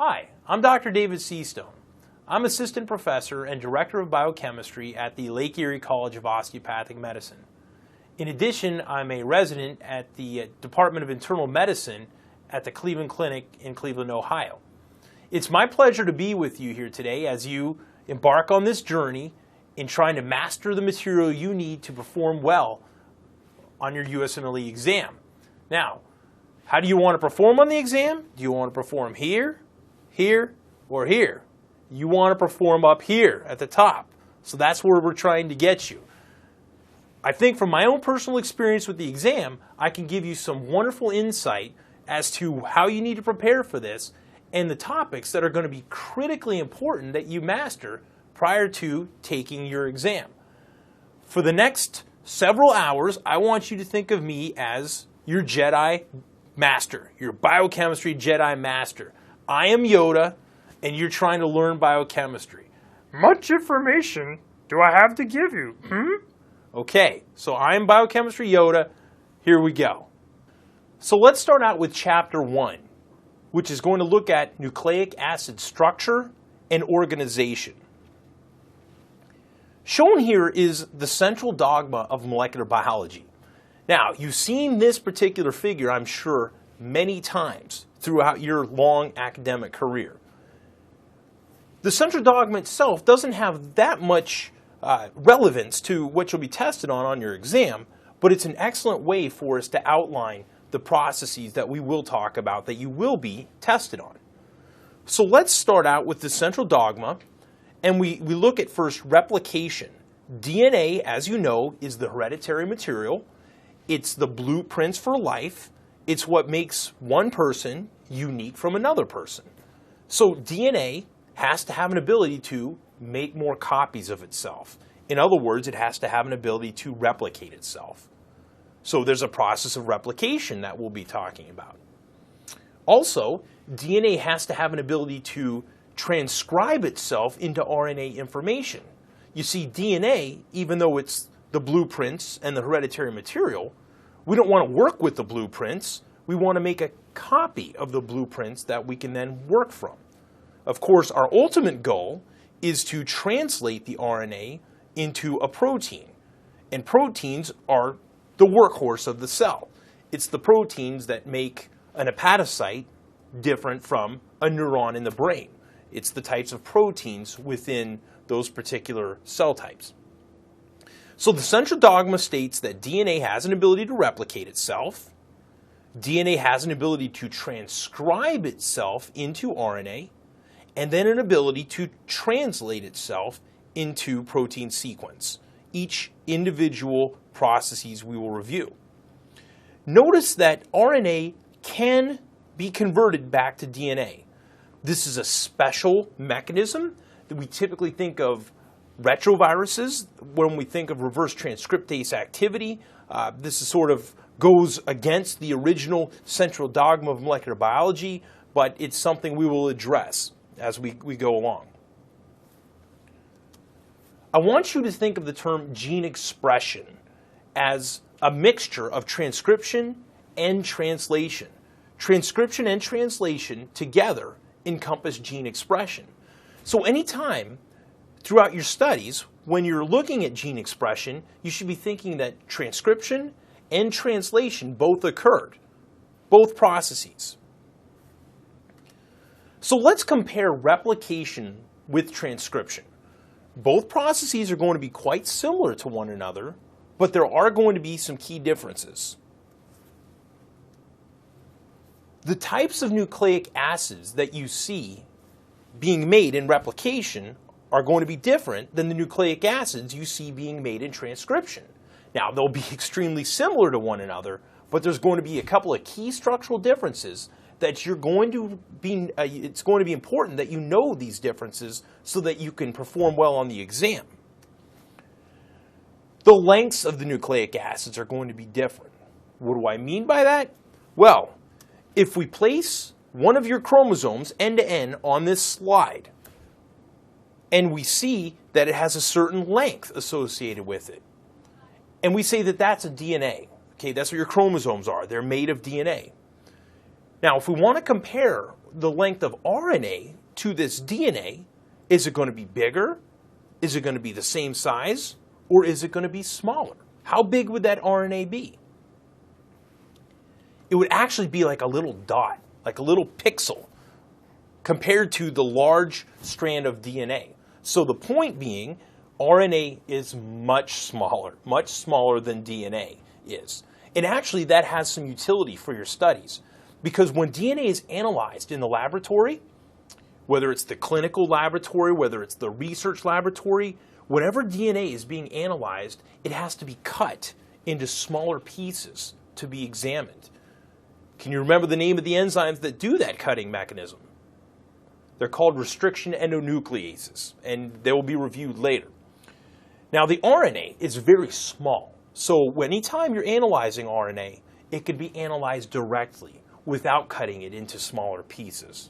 Hi, I'm Dr. David Seastone. I'm Assistant Professor and Director of Biochemistry at the Lake Erie College of Osteopathic Medicine. In addition, I'm a resident at the Department of Internal Medicine at the Cleveland Clinic in Cleveland, Ohio. It's my pleasure to be with you here today as you embark on this journey in trying to master the material you need to perform well on your USMLE exam. Now, how do you want to perform on the exam? Do you want to perform here, or here? You want to perform up here at the top. So that's where we're trying to get you. I think from my own personal experience with the exam, I can give you some wonderful insight as to how you need to prepare for this and the topics that are going to be critically important that you master prior to taking your exam. For the next several hours, I want you to think of me as your Jedi Master, your biochemistry Jedi Master. I am Yoda, and you're trying to learn biochemistry. Much information do I have to give you? Okay, so I am Biochemistry Yoda. Here we go. So let's start out with Chapter 1, which is going to look at nucleic acid structure and organization. Shown here is the central dogma of molecular biology. Now, you've seen this particular figure, I'm sure, many times throughout your long academic career. The central dogma itself doesn't have that much relevance to what you'll be tested on your exam, but it's an excellent way for us to outline the processes that we will talk about that you will be tested on. So let's start out with the central dogma, and we look at first replication. DNA, as you know, is the hereditary material. It's the blueprints for life. It's what makes one person unique from another person. So DNA has to have an ability to make more copies of itself. In other words, it has to have an ability to replicate itself. So there's a process of replication that we'll be talking about. Also, DNA has to have an ability to transcribe itself into RNA information. You see, DNA, even though it's the blueprints and the hereditary material, we don't want to work with the blueprints. We want to make a copy of the blueprints that we can then work from. Of course, our ultimate goal is to translate the RNA into a protein. And proteins are the workhorse of the cell. It's the proteins that make an hepatocyte different from a neuron in the brain. It's the types of proteins within those particular cell types. So the central dogma states that DNA has an ability to replicate itself. DNA has an ability to transcribe itself into RNA, and then an ability to translate itself into protein sequence. Each individual processes we will review. Notice that RNA can be converted back to DNA. This is a special mechanism that we typically think of retroviruses when we think of reverse transcriptase activity. This is sort of goes against the original central dogma of molecular biology, but it's something we will address as we go along. I want you to think of the term gene expression as a mixture of transcription and translation. Transcription and translation together encompass gene expression. So anytime throughout your studies, when you're looking at gene expression, you should be thinking that transcription and translation both occurred, both processes. So let's compare replication with transcription. Both processes are going to be quite similar to one another, but there are going to be some key differences. The types of nucleic acids that you see being made in replication are going to be different than the nucleic acids you see being made in transcription. Now, they'll be extremely similar to one another, but there's going to be a couple of key structural differences that you're going to be, it's going to be important that you know these differences so that you can perform well on the exam. The lengths of the nucleic acids are going to be different. What do I mean by that? Well, if we place one of your chromosomes end to end on this slide, and we see that it has a certain length associated with it, and we say that that's a DNA. Okay, that's what your chromosomes are. They're made of DNA. Now, if we want to compare the length of RNA to this DNA, is it going to be bigger? Is it going to be the same size? Or is it going to be smaller? How big would that RNA be? It would actually be like a little dot, like a little pixel, compared to the large strand of DNA. So the point being, RNA is much smaller than DNA is. And actually that has some utility for your studies, because when DNA is analyzed in the laboratory, whether it's the clinical laboratory, whether it's the research laboratory, whenever DNA is being analyzed, it has to be cut into smaller pieces to be examined. Can you remember the name of the enzymes that do that cutting mechanism? They're called restriction endonucleases, and they will be reviewed later. Now, the RNA is very small, so anytime you're analyzing RNA, it can be analyzed directly without cutting it into smaller pieces.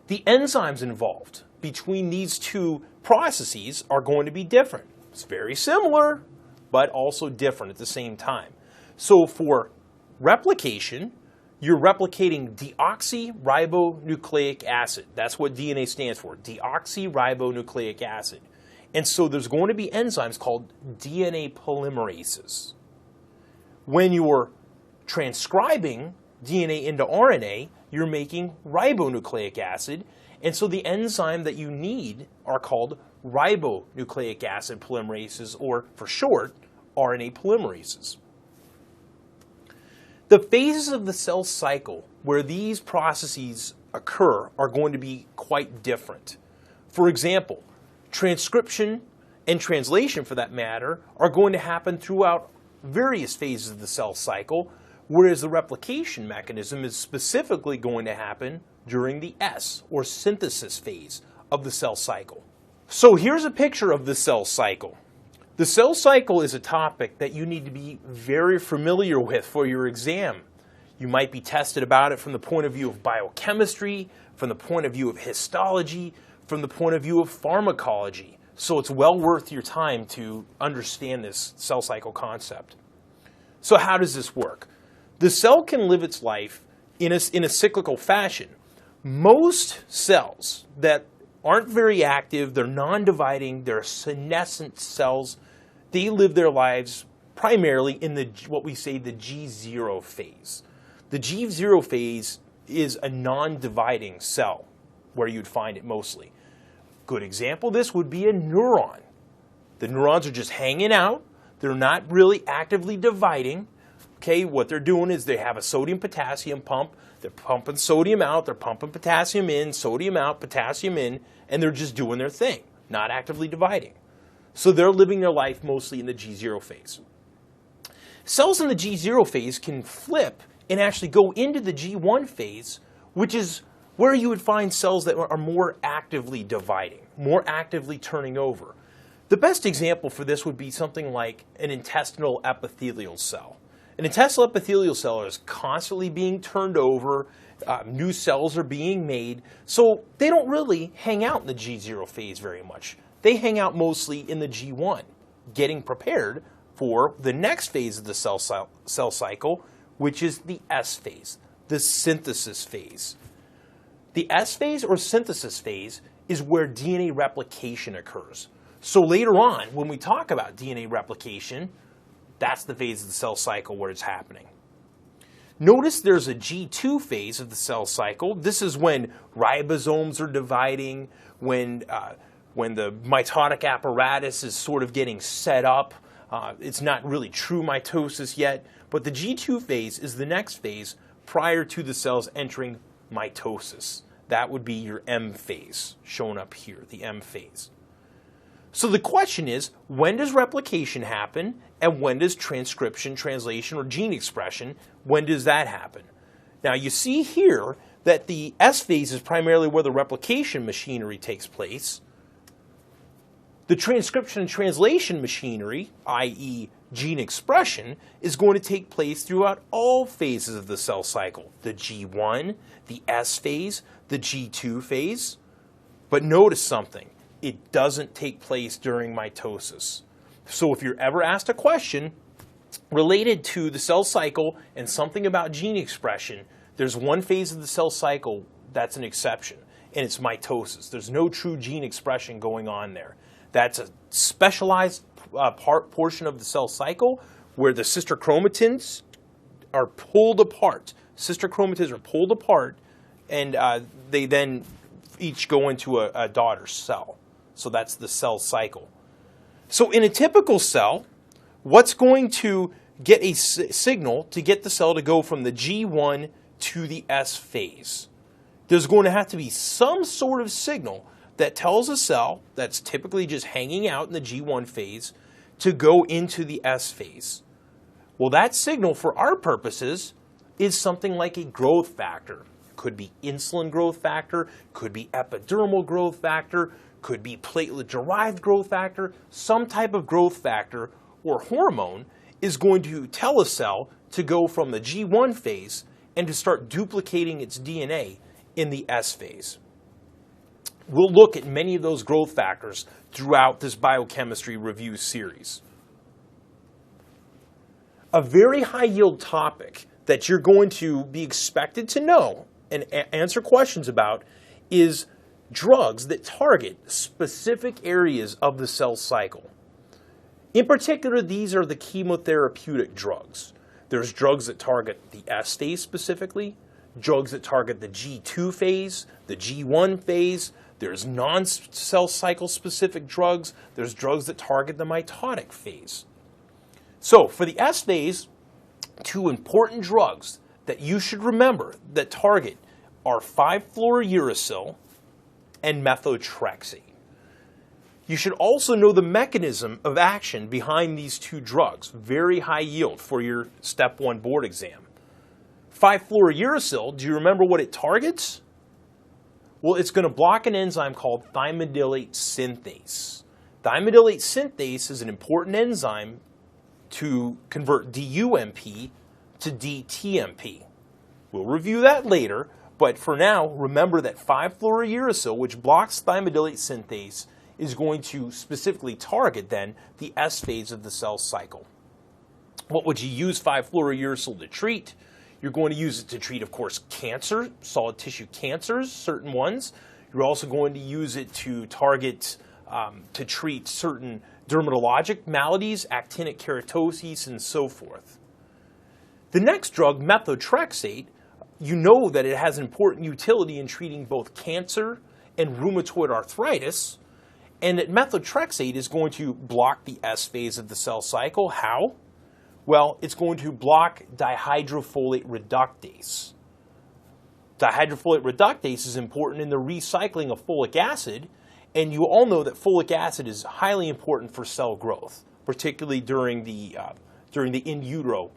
The enzymes involved between these two processes are going to be different. It's very similar, but also different at the same time. So for replication, you're replicating deoxyribonucleic acid. That's what DNA stands for, deoxyribonucleic acid. And so there's going to be enzymes called DNA polymerases. When you're transcribing DNA into RNA, you're making ribonucleic acid. And so the enzyme that you need are called ribonucleic acid polymerases, or for short, RNA polymerases. The phases of the cell cycle where these processes occur are going to be quite different. For example, transcription and translation, for that matter, are going to happen throughout various phases of the cell cycle, whereas the replication mechanism is specifically going to happen during the S, or synthesis phase of the cell cycle. So here's a picture of the cell cycle. The cell cycle is a topic that you need to be very familiar with for your exam. You might be tested about it from the point of view of biochemistry, from the point of view of histology, from the point of view of pharmacology. So it's well worth your time to understand this cell cycle concept. So how does this work? The cell can live its life in a cyclical fashion. Most cells that aren't very active, they're non-dividing, they're senescent cells, they live their lives primarily in what we say the G0 phase. The G0 phase is a non-dividing cell where you'd find it mostly. Good example of this would be a neuron. The neurons are just hanging out. They're not really actively dividing. Okay, what they're doing is they have a sodium-potassium pump. They're pumping sodium out. They're pumping potassium in, sodium out, potassium in, and they're just doing their thing, not actively dividing. So they're living their life mostly in the G0 phase. Cells in the G0 phase can flip and actually go into the G1 phase, which is where you would find cells that are more actively dividing, more actively turning over. The best example for this would be something like an intestinal epithelial cell. An intestinal epithelial cell is constantly being turned over, new cells are being made, so they don't really hang out in the G0 phase very much. They hang out mostly in the G1, getting prepared for the next phase of the cell cycle, which is the S phase, the synthesis phase. The S phase or synthesis phase is where DNA replication occurs. So later on, when we talk about DNA replication, that's the phase of the cell cycle where it's happening. Notice there's a G2 phase of the cell cycle. This is when ribosomes are dividing, when the mitotic apparatus is sort of getting set up. It's not really true mitosis yet, but the G2 phase is the next phase prior to the cells entering mitosis. That would be your M phase, shown up here, the M phase. So the question is, when does replication happen, and when does transcription, translation, or gene expression, when does that happen? Now you see here that the S phase is primarily where the replication machinery takes place. The transcription and translation machinery, i.e. gene expression, is going to take place throughout all phases of the cell cycle. The G1, the S phase, the G2 phase. But notice something. It doesn't take place during mitosis. So if you're ever asked a question, related to the cell cycle and something about gene expression, there's one phase of the cell cycle that's an exception, and it's mitosis. There's no true gene expression going on there. That's a specialized portion of the cell cycle where the sister chromatins are pulled apart. Sister chromatins are pulled apart, and they then each go into a daughter cell. So that's the cell cycle. So in a typical cell, what's going to get a signal to get the cell to go from the G1 to the S phase? There's going to have to be some sort of signal that tells a cell that's typically just hanging out in the G1 phase to go into the S phase. Well, that signal for our purposes is something like a growth factor. Could be insulin growth factor, could be epidermal growth factor, could be platelet-derived growth factor. Some type of growth factor or hormone is going to tell a cell to go from the G1 phase and to start duplicating its DNA in the S phase. We'll look at many of those growth factors throughout this biochemistry review series. A very high-yield topic that you're going to be expected to know and answer questions about is drugs that target specific areas of the cell cycle. In particular, these are the chemotherapeutic drugs. There's drugs that target the S phase specifically, drugs that target the G2 phase, the G1 phase. There's non-cell cycle specific drugs. There's drugs that target the mitotic phase. So for the S phase, two important drugs that you should remember that target are 5-fluorouracil and methotrexate. You should also know the mechanism of action behind these two drugs. Very high yield for your Step 1 board exam. 5-fluorouracil, do you remember what it targets? Well, it's going to block an enzyme called thymidylate synthase. Thymidylate synthase is an important enzyme to convert DUMP to DTMP. We'll review that later, but for now, remember that 5-fluorouracil, which blocks thymidylate synthase, is going to specifically target then the S phase of the cell cycle. What would you use 5-fluorouracil to treat? You're going to use it to treat, of course, cancer, solid tissue cancers, certain ones. You're also going to use it to target, to treat certain dermatologic maladies, actinic keratoses, and so forth. The next drug, methotrexate, you know that it has important utility in treating both cancer and rheumatoid arthritis, and that methotrexate is going to block the S phase of the cell cycle. How? Well, it's going to block dihydrofolate reductase. Dihydrofolate reductase is important in the recycling of folic acid, and you all know that folic acid is highly important for cell growth, particularly during the in utero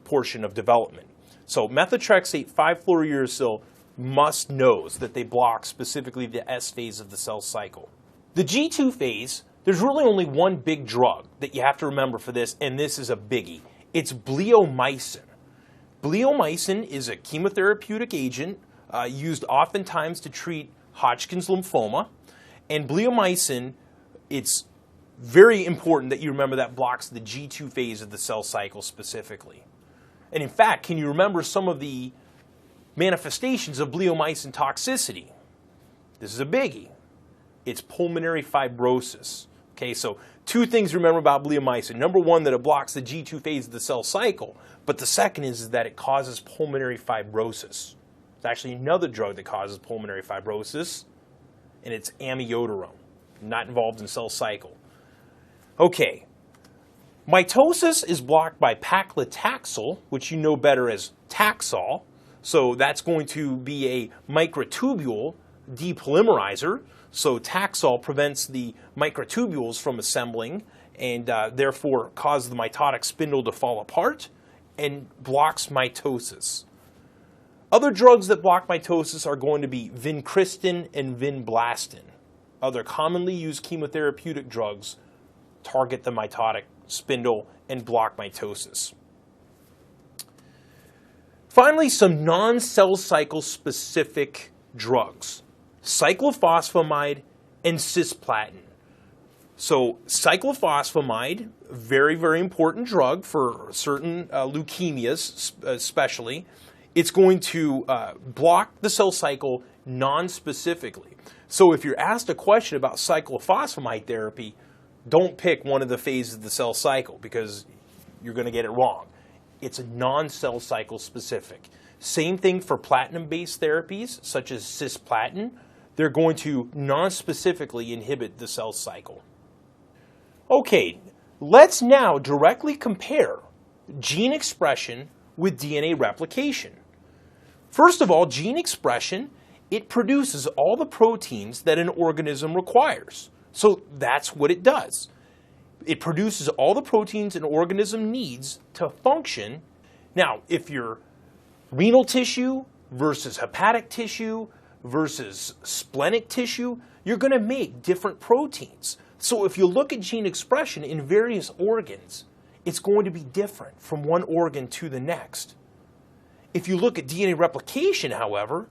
portion of development. So methotrexate, 5-fluorouracil knows that they block specifically the S phase of the cell cycle. The G2 phase, there's really only one big drug that you have to remember for this, and this is a biggie. It's bleomycin. Bleomycin is a chemotherapeutic agent used oftentimes to treat Hodgkin's lymphoma. And bleomycin, it's very important that you remember that blocks the G2 phase of the cell cycle specifically. And in fact, can you remember some of the manifestations of bleomycin toxicity? This is a biggie. It's pulmonary fibrosis. Okay, so two things to remember about bleomycin. Number one, that it blocks the G2 phase of the cell cycle. But the second is that it causes pulmonary fibrosis. It's actually another drug that causes pulmonary fibrosis, and it's amiodarone, not involved in cell cycle. Okay, mitosis is blocked by paclitaxel, which you know better as Taxol. So that's going to be a microtubule depolymerizer. So Taxol prevents the microtubules from assembling and therefore causes the mitotic spindle to fall apart and blocks mitosis. Other drugs that block mitosis are going to be vincristine and vinblastine. Other commonly used chemotherapeutic drugs target the mitotic spindle and block mitosis. Finally, some non-cell cycle specific drugs. Cyclophosphamide and cisplatin. So cyclophosphamide, very, very important drug for certain leukemias, especially. It's going to block the cell cycle non-specifically. So if you're asked a question about cyclophosphamide therapy, don't pick one of the phases of the cell cycle because you're going to get it wrong. It's a non-cell cycle specific. Same thing for platinum-based therapies, such as cisplatin. They're going to non-specifically inhibit the cell cycle. Okay, let's now directly compare gene expression with DNA replication. First of all, gene expression, it produces all the proteins that an organism requires. So that's what it does. It produces all the proteins an organism needs to function. Now, if you're renal tissue versus hepatic tissue versus splenic tissue, you're going to make different proteins. So if you look at gene expression in various organs, it's going to be different from one organ to the next. If you look at DNA replication, however,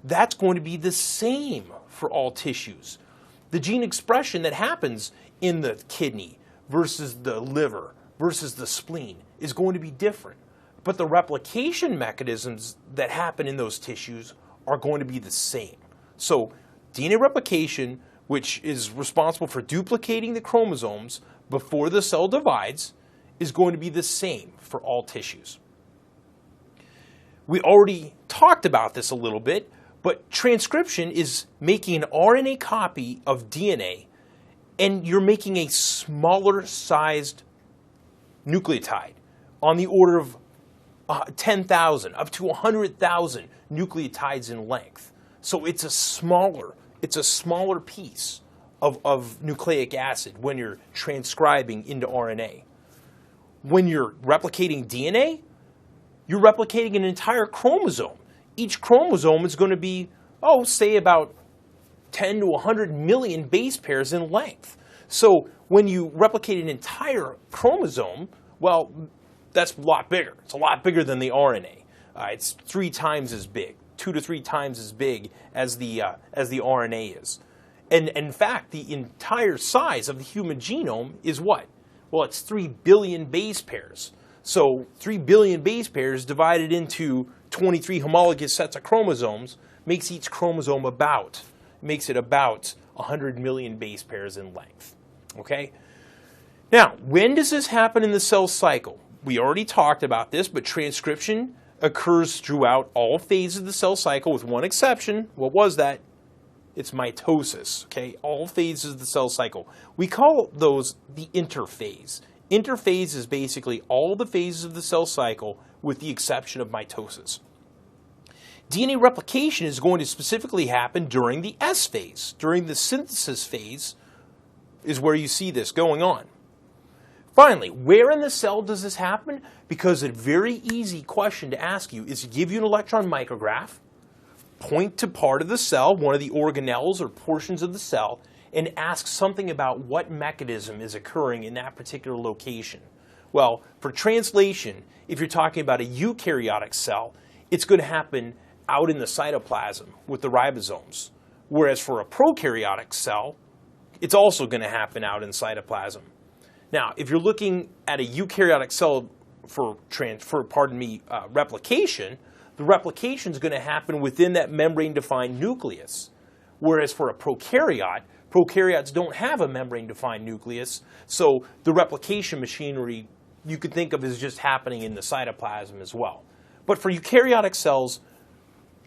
that's going to be the same for all tissues. The gene expression that happens in the kidney versus the liver versus the spleen is going to be different. But the replication mechanisms that happen in those tissues are going to be the same. So DNA replication, which is responsible for duplicating the chromosomes before the cell divides, is going to be the same for all tissues. We already talked about this a little bit, but transcription is making an RNA copy of DNA, and you're making a smaller sized nucleotide on the order of 10,000 up to 100,000 nucleotides in length. So it's a smaller piece of nucleic acid when you're transcribing into RNA. When you're replicating DNA, you're replicating an entire chromosome. Each chromosome is going to be, say about 10 to 100 million base pairs in length. So when you replicate an entire chromosome, well, that's a lot bigger. It's a lot bigger than the RNA. It's 3 times as big, 2 to 3 times as big as the RNA is. And in fact, the entire size of the human genome is what? Well, it's 3 billion base pairs. So 3 billion base pairs divided into 23 homologous sets of chromosomes makes each chromosome about 100 million base pairs in length. Okay? Now, when does this happen in the cell cycle? We already talked about this, but transcription occurs throughout all phases of the cell cycle with one exception. What was that? It's mitosis, okay? All phases of the cell cycle. We call those the interphase. Interphase is basically all the phases of the cell cycle with the exception of mitosis. DNA replication is going to specifically happen during the S phase. During the synthesis phase is where you see this going on. Finally, where in the cell does this happen? Because a very easy question to ask you is to give you an electron micrograph, point to part of the cell, one of the organelles or portions of the cell, and ask something about what mechanism is occurring in that particular location. Well, for translation, if you're talking about a eukaryotic cell, it's going to happen out in the cytoplasm with the ribosomes. Whereas for a prokaryotic cell, it's also going to happen out in cytoplasm. Now, if you're looking at a eukaryotic cell for replication, the replication is going to happen within that membrane-defined nucleus. Whereas for a prokaryotes don't have a membrane-defined nucleus, so the replication machinery you could think of as just happening in the cytoplasm as well. But for eukaryotic cells,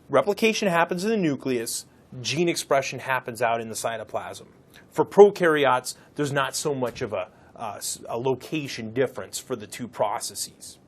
replication happens in the nucleus, gene expression happens out in the cytoplasm. For prokaryotes, there's not so much of a location difference for the two processes.